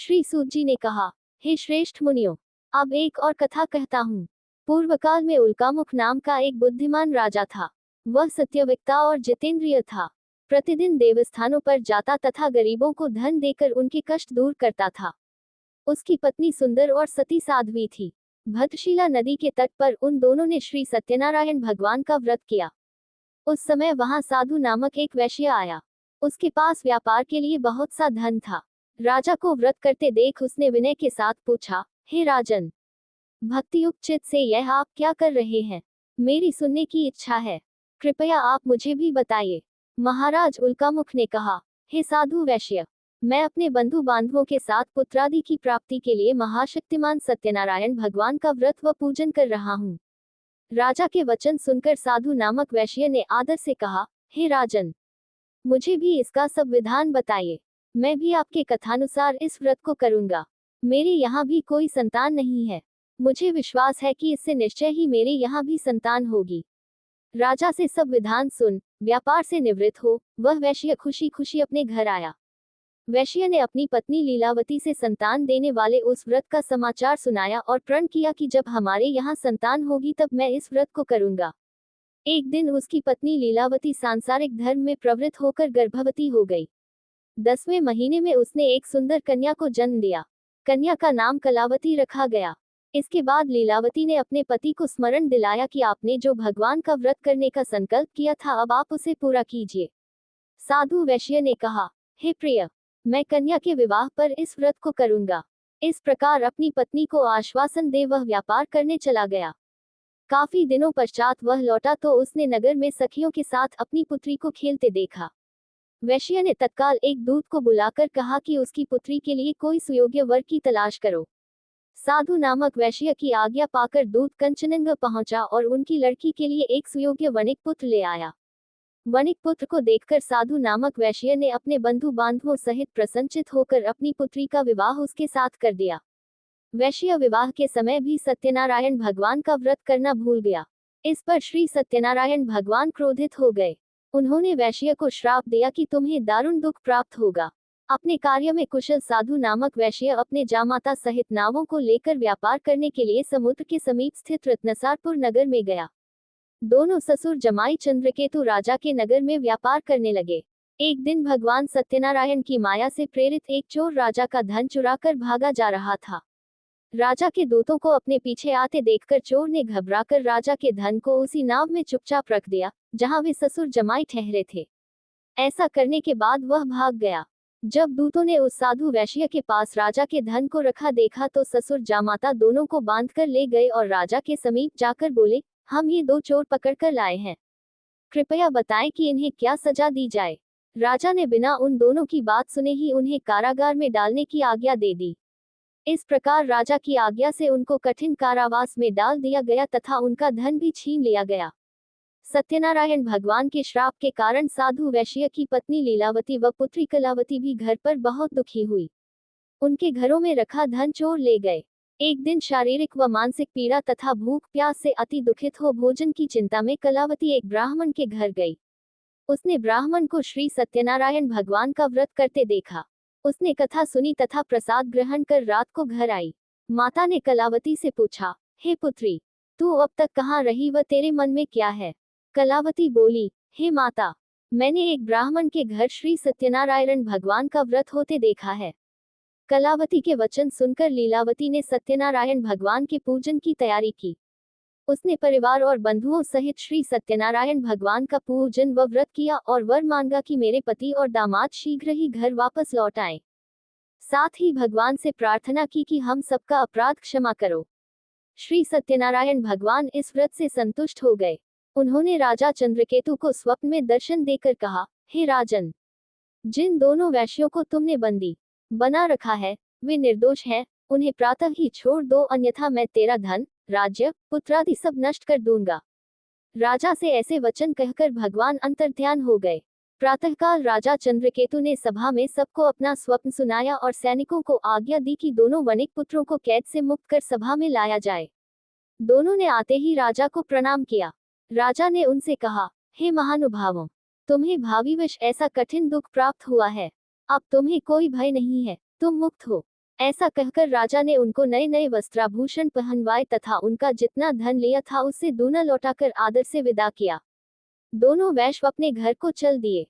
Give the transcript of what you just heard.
श्री सूत जी ने कहा, हे श्रेष्ठ मुनियों, अब एक और कथा कहता हूँ। पूर्व काल में उल्कामुख नाम का एक बुद्धिमान राजा था। वह सत्यवक्ता और जितेंद्रिय था। प्रतिदिन देवस्थानों पर जाता तथा गरीबों को धन देकर उनके कष्ट दूर करता था। उसकी पत्नी सुंदर और सती साध्वी थी। भद्रशिला नदी के तट पर उन दोनों ने श्री सत्यनारायण भगवान का व्रत किया। उस समय वहां साधु नामक एक वैश्य आया। उसके पास व्यापार के लिए बहुत सा धन था। राजा को व्रत करते देख उसने विनय के साथ पूछा, हे राजन, भक्तियुक्त चित्त से यह आप क्या कर रहे हैं? मेरी सुनने की इच्छा है। कृपया आप मुझे भी बताइए। महाराज उल्कामुख ने कहा, हे साधु वैश्य, मैं अपने बंधु बांधवों के साथ पुत्रादि की प्राप्ति के लिए महाशक्तिमान सत्यनारायण भगवान का व्रत व पूजन कर रहा हूँ। राजा के वचन सुनकर साधु नामक वैश्य ने आदर से कहा, हे राजन, मुझे भी इसका सब विधान बताइए। मैं भी आपके कथानुसार इस व्रत को करूंगा। मेरे यहाँ भी कोई संतान नहीं है। मुझे विश्वास है कि इससे निश्चय ही मेरे यहाँ भी संतान होगी। राजा से सब विधान सुन व्यापार से निवृत्त हो वह वैश्य खुशी खुशी अपने घर आया। वैश्य ने अपनी पत्नी लीलावती से संतान देने वाले उस व्रत का समाचार सुनाया और प्रण किया कि जब हमारे यहाँ संतान होगी तब मैं इस व्रत को करूंगा। एक दिन उसकी पत्नी लीलावती सांसारिक धर्म में प्रवृत्त होकर गर्भवती हो गई। 10वें महीने में उसने एक सुंदर कन्या को जन्म दिया। कन्या का नाम कलावती रखा गया। इसके बाद लीलावती ने अपने पति को स्मरण दिलाया कि आपने जो भगवान का व्रत करने का संकल्प किया था अब आप उसे पूरा कीजिए। साधु वैश्य ने कहा, हे प्रिय, मैं कन्या के विवाह पर इस व्रत को करूंगा। इस प्रकार अपनी पत्नी को आश्वासन दे वह व्यापार करने चला गया। काफी दिनों पश्चात वह लौटा तो उसने नगर में सखियों के साथ अपनी पुत्री को खेलते देखा। वैश्य ने तत्काल एक दूत को बुलाकर कहा कि उसकी पुत्री के लिए कोई सुयोग्य वर की तलाश करो। साधु नामक वैश्य की आज्ञा पाकर दूत कंचनंगा पहुंचा और उनकी लड़की के लिए एक सुयोग्य वणिक पुत्र ले आया। वणिक पुत्र को देखकर साधु नामक वैश्य ने अपने बंधु बांधवों सहित प्रसन्नचित होकर अपनी पुत्री का विवाह उसके साथ कर दिया। वैश्य विवाह के समय भी सत्यनारायण भगवान का व्रत करना भूल गया। इस पर श्री सत्यनारायण भगवान क्रोधित हो गए। उन्होंने वैश्य को श्राप दिया कि तुम्हें दारुण दुख प्राप्त होगा। अपने कार्य में कुशल साधु नामक वैश्य अपने जामाता सहित नावों को लेकर व्यापार करने के लिए समुद्र के समीप स्थित रत्नसारपुर नगर में गया। दोनों ससुर जमाई चंद्रकेतु राजा के नगर में व्यापार करने लगे। एक दिन भगवान सत्यनारायण की माया से प्रेरित एक चोर राजा का धन चुराकर भागा जा रहा था। राजा के दूतों को अपने पीछे आते देखकर चोर ने घबराकर राजा के धन को उसी नाव में चुपचाप रख दिया जहां वे ससुर जमाई ठहरे थे। ऐसा करने के बाद वह भाग गया। जब दूतों ने उस साधु वैश्य के पास राजा के धन को रखा देखा तो ससुर जामाता दोनों को बांधकर ले गए और राजा के समीप जाकर बोले, हम ये दो चोर पकड़कर लाए हैं। कृपया बताएं कि इन्हें क्या सजा दी जाए। राजा ने बिना उन दोनों की बात सुने ही उन्हें कारागार में डालने की आज्ञा दे दी। इस प्रकार राजा की आज्ञा से उनको कठिन कारावास में डाल दिया गया तथा उनका धन भी छीन लिया गया। सत्यनारायण भगवान के श्राप के कारण साधु वैश्य की पत्नी लीलावती व पुत्री कलावती भी घर पर बहुत दुखी हुई। उनके घरों में रखा धन चोर ले गए। एक दिन शारीरिक व मानसिक पीड़ा तथा भूख प्यास से अति दुखित हो भोजन की चिंता में कलावती एक ब्राह्मण के घर गई। उसने ब्राह्मण को श्री सत्यनारायण भगवान का व्रत करते देखा। उसने कथा सुनी तथा प्रसाद ग्रहण कर रात को घर आई। माता ने कलावती से पूछा, हे पुत्री, तू अब तक कहाँ रही व तेरे मन में क्या है? कलावती बोली, हे माता, मैंने एक ब्राह्मण के घर श्री सत्यनारायण भगवान का व्रत होते देखा है। कलावती के वचन सुनकर लीलावती ने सत्यनारायण भगवान के पूजन की तैयारी की। उसने परिवार और बंधुओं सहित श्री सत्यनारायण भगवान का पूजन व व्रत किया और वर मांगा कि मेरे पति और दामाद शीघ्र ही घर वापस लौट आएं। साथ ही भगवान से प्रार्थना की कि हम सबका अपराध क्षमा करो। श्री सत्यनारायण भगवान इस व्रत से संतुष्ट हो गए। उन्होंने राजा चंद्रकेतु को स्वप्न में दर्शन देकर कहा, हे राजन, जिन दोनों वैश्यों को तुमने बंदी बना रखा है वे निर्दोष हैं। उन्हें प्रातः ही छोड़ दो, अन्यथा मैं तेरा धन, राज्य, पुत्रादि सब नष्ट कर दूंगा। राजा से ऐसे वचन कहकर भगवान अंतर्ध्यान हो गए। प्रातःकाल राजा चंद्रकेतु ने सभा में सबको अपना स्वप्न सुनाया और सैनिकों को आज्ञा दी कि दोनों वणिक पुत्रों को कैद से मुक्त कर सभा में लाया जाए। दोनों ने आते ही राजा को प्रणाम किया। राजा ने उनसे कहा, हे महानुभावों, तुम्हें भावीवश ऐसा कठिन दुख प्राप्त हुआ है। अब तुम्हें कोई भय नहीं है, तुम मुक्त हो। ऐसा कहकर राजा ने उनको नए नए वस्त्राभूषण पहनवाए तथा उनका जितना धन लिया था उससे दूना लौटाकर आदर से विदा किया। दोनों वैश्य अपने घर को चल दिए।